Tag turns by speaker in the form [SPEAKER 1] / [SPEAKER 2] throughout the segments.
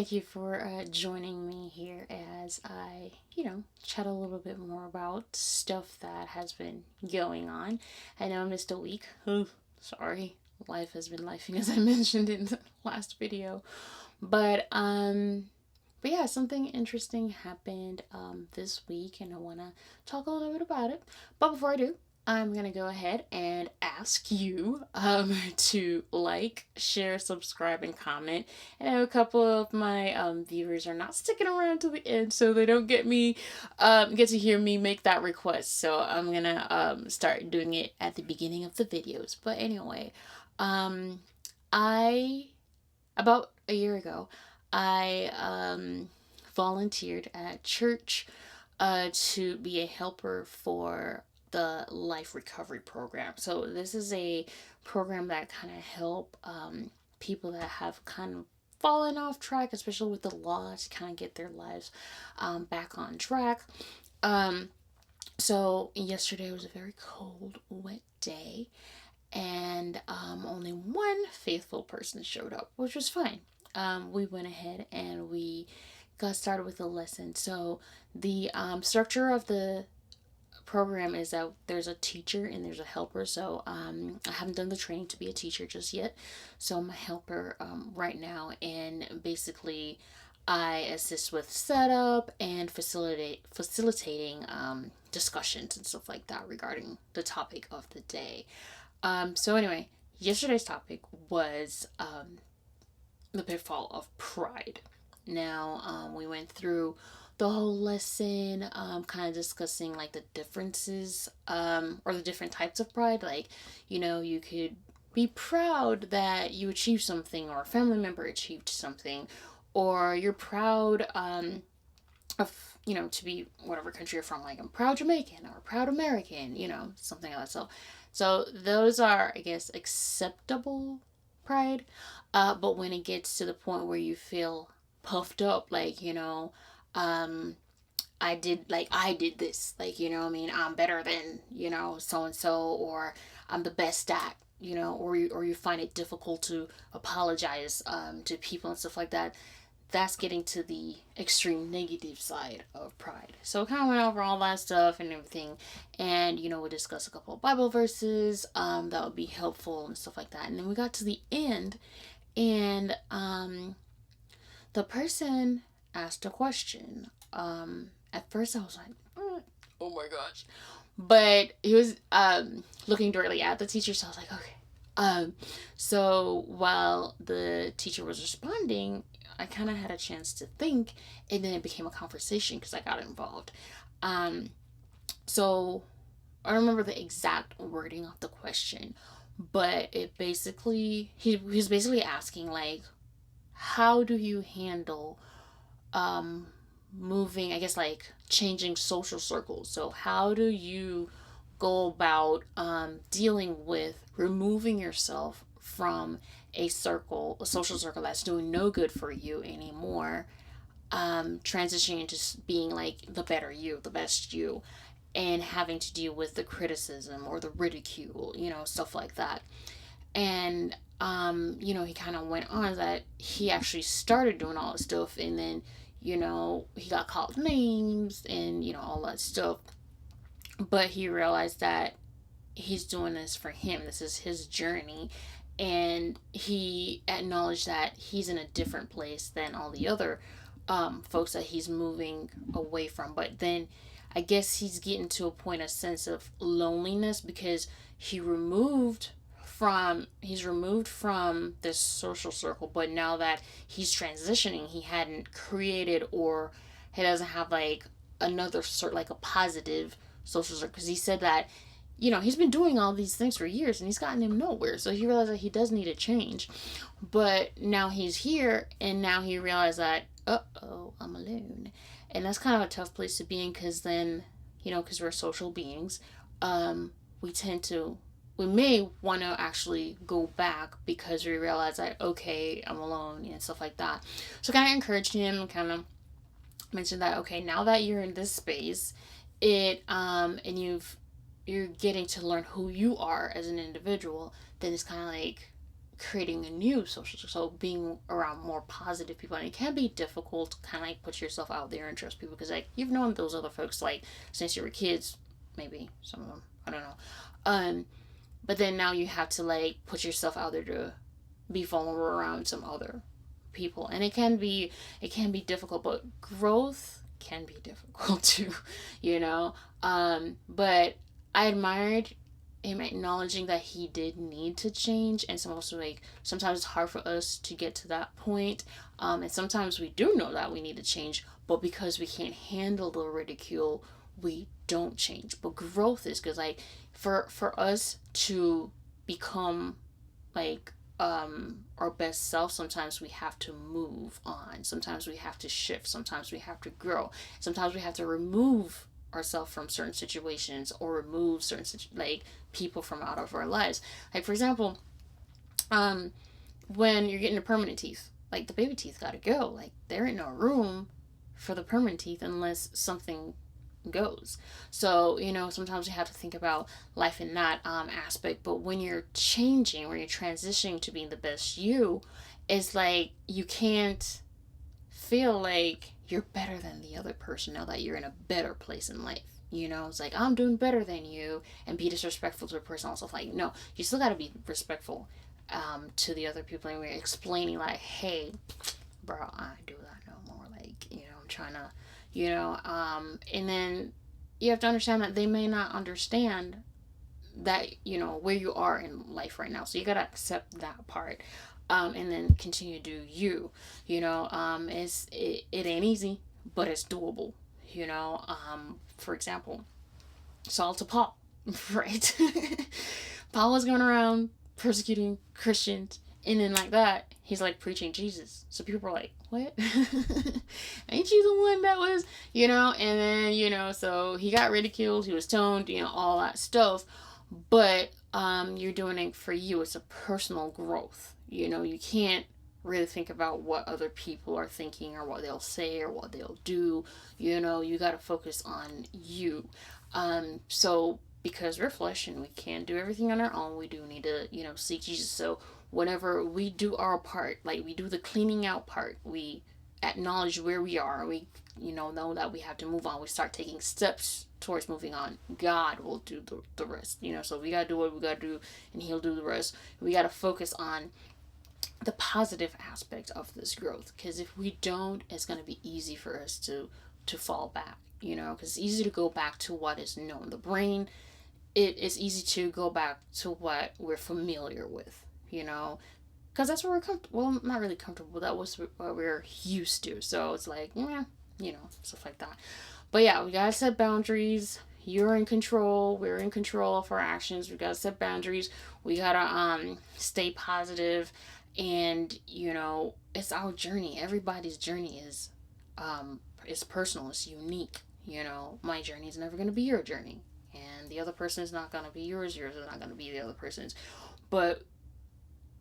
[SPEAKER 1] thank you for joining me here as I, chat a little bit more about stuff that has been going on. I know I missed a week. Oh, sorry. Life has been lifing as I mentioned in the last video. But um but yeah, something interesting happened this week, and I want to talk a little bit about it. But before I do, I'm going to go ahead and ask you to like, share, subscribe, and comment. And I know a couple of my viewers are not sticking around to the end, so they don't get to hear me make that request. So I'm going to start doing it at the beginning of the videos. But anyway, um, I about a year ago, I volunteered at church to be a helper for the Life Recovery Program. So this is a program that kind of help people that have kind of fallen off track, especially with the law, to kind of get their lives back on track. Um, so yesterday was a very cold, wet day, and only one faithful person showed up, which was fine. We went ahead and we got started with the lesson. So the structure of the program is that there's a teacher and there's a helper. So I haven't done the training to be a teacher just yet. So I'm a helper right now, and basically I assist with setup and facilitating discussions and stuff like that regarding the topic of the day. So anyway, yesterday's topic was the pitfall of pride. Now, we went through the whole lesson, kind of discussing like the differences, or the different types of pride. Like, you could be proud that you achieved something, or a family member achieved something, or you're proud, of, to be whatever country you're from. Like, I'm proud Jamaican or proud American, something like that. So those are, I guess, acceptable pride. But when it gets to the point where you feel puffed up, like, um, I did this, like, I mean, I'm better than, so and so, or I'm the best at, or you find it difficult to apologize to people and stuff like that. That's getting to the extreme negative side of pride. So I kind of went over all that stuff and everything, and we discussed a couple of Bible verses that would be helpful and stuff like that. And then we got to the end, and the person asked a question. At first I was like, oh my gosh, but he was looking directly at the teacher, so I was like, okay. So while the teacher was responding, I kind of had a chance to think, and then it became a conversation because I got involved. Um, so I don't remember the exact wording of the question, but it basically he was basically asking, like, how do you handle um moving, I guess, like changing social circles. So how do you go about dealing with removing yourself from a social circle that's doing no good for you anymore, transitioning into being like the better you, the best you, and having to deal with the criticism or the ridicule, stuff like that. And he kind of went on that he actually started doing all this stuff, and then he got called names and all that stuff, but he realized that he's doing this for him. This is his journey, and he acknowledged that he's in a different place than all the other folks that he's moving away from. But then I guess he's getting to a point, a sense of loneliness, because he's removed from this social circle, but now that he's transitioning, he hadn't created, or he doesn't have like another sort, like a positive social circle, because he said that he's been doing all these things for years and he's gotten him nowhere. So he realized that he does need a change. But now he's here, and now he realized that, oh, I'm alone. And that's kind of a tough place to be in, because then, because we're social beings, we tend to, we may want to actually go back because we realize that, okay, I'm alone and stuff like that. So kind of encouraged him and kind of mentioned that, okay, now that you're in this space, and you're getting to learn who you are as an individual, then it's kind of like, creating a new social circle. So being around more positive people, and it can be difficult to kind of like put yourself out there and trust people because like you've known those other folks like since you were kids, maybe some of them, I don't know. Um, but then now you have to like put yourself out there to be vulnerable around some other people, and it can be difficult, but growth can be difficult too, you know. But I admired him acknowledging that he did need to change, and some also like sometimes it's hard for us to get to that point, and sometimes we do know that we need to change, but because we can't handle the ridicule, we don't change. But growth is because like for us to become like our best self, sometimes we have to move on, sometimes we have to shift, sometimes we have to grow, sometimes we have to remove ourselves from certain situations or remove certain like people from out of our lives. Like for example, um when you're getting the permanent teeth, like the baby teeth gotta go, like there ain't no room for the permanent teeth unless something goes. So, sometimes you have to think about life in that aspect. But when you're changing, when you're transitioning to being the best you, it's like you can't feel like you're better than the other person now that you're in a better place in life. It's like I'm doing better than you and be disrespectful to a person. Also, like, no, you still got to be respectful to the other people. And we're explaining, like, hey, bro, I do that no more. Like, I'm trying to, and then you have to understand that they may not understand that, where you are in life right now. So you got to accept that part. And then continue to do you, it ain't easy, but it's doable, for example, Saul to Paul, right? Paul was going around persecuting Christians, and then like that, he's like preaching Jesus. So people were like, what? Ain't you the one that was, and then, so he got ridiculed, he was stoned, all that stuff. But you're doing it for you. It's a personal growth. You can't really think about what other people are thinking or what they'll say or what they'll do. You got to focus on you. So because we're flesh and we can't do everything on our own, we do need to, seek Jesus. So whenever we do our part, like we do the cleaning out part, we acknowledge where we are, we know that we have to move on, we start taking steps towards moving on. God will do the rest, so we gotta do what we gotta do and he'll do the rest. We gotta focus on the positive aspect of this growth, because if we don't, it's going to be easy for us to fall back, because it's easy to go back to what is known. The brain, it's easy to go back to what we're familiar with, because that's where we're comfortable. Well, not really comfortable, that was what we're used to. So it's like, yeah, stuff like that. But yeah, we gotta set boundaries. You're in control, we're in control of our actions. We gotta set boundaries, we gotta stay positive. And it's our journey. Everybody's journey is personal, it's unique. My journey is never going to be your journey, and the other person is not going to be yours is not going to be the other person's. But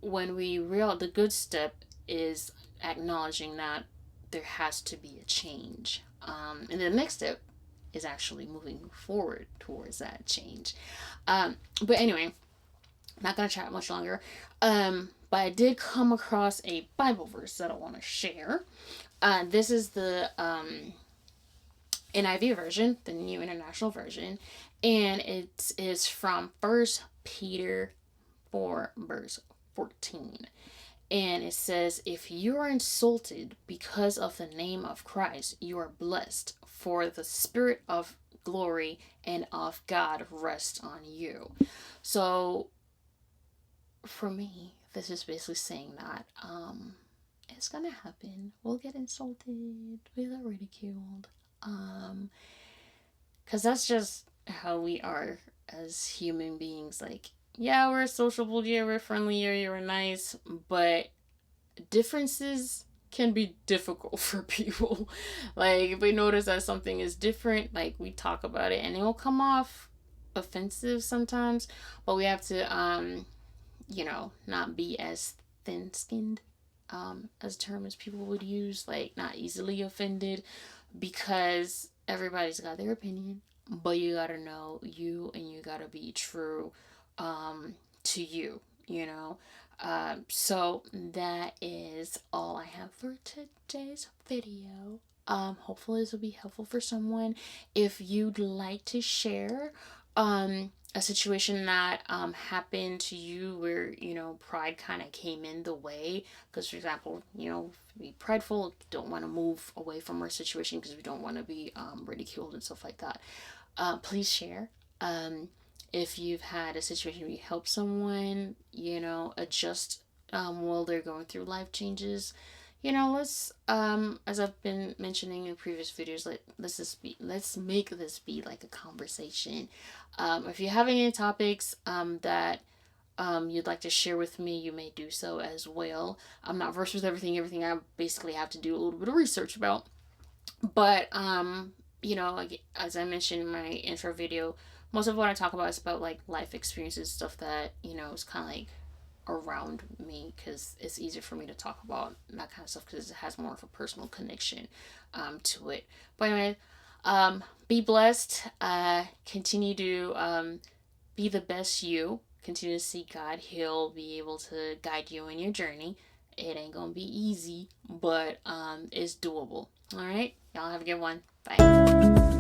[SPEAKER 1] when the good step is acknowledging that there has to be a change, and the next step is actually moving forward towards that change. But anyway, not gonna chat much longer. But I did come across a Bible verse that I want to share. This is the NIV version, the New International Version, and it is from 1 Peter 4, verse 14. And it says, if you are insulted because of the name of Christ, you are blessed, for the Spirit of glory and of God rests on you. So, for me, this is basically saying that it's gonna happen. We'll get insulted, we'll get ridiculed. Because that's just how we are as human beings. Like, yeah, we're sociable, yeah, we're friendly, yeah, we're nice, but differences can be difficult for people. Like, if we notice that something is different, like, we talk about it and it will come off offensive sometimes, but we have to not be as thin-skinned, as a term as people would use, like not easily offended, because everybody's got their opinion, but you gotta know you and you gotta be true to you, So that is all I have for today's video. Hopefully this will be helpful for someone. If you'd like to share a situation that happened to you where pride kind of came in the way, because for example, be prideful, don't want to move away from our situation because we don't want to be ridiculed and stuff like that. Please share. Um, if you've had a situation where you help someone, adjust while they're going through life changes, let's as I've been mentioning in previous videos, let's make this be like a conversation. If you have any topics that you'd like to share with me, you may do so as well. I'm not versed with everything I basically have to do a little bit of research about. But like, as I mentioned in my intro video, most of what I talk about is about like life experiences, stuff that is kind of like around me, because it's easier for me to talk about that kind of stuff because it has more of a personal connection to it. But anyway, be blessed. Continue to be the best you. Continue to seek God. He'll be able to guide you in your journey. It ain't gonna be easy, but it's doable. All right, y'all have a good one. Bye.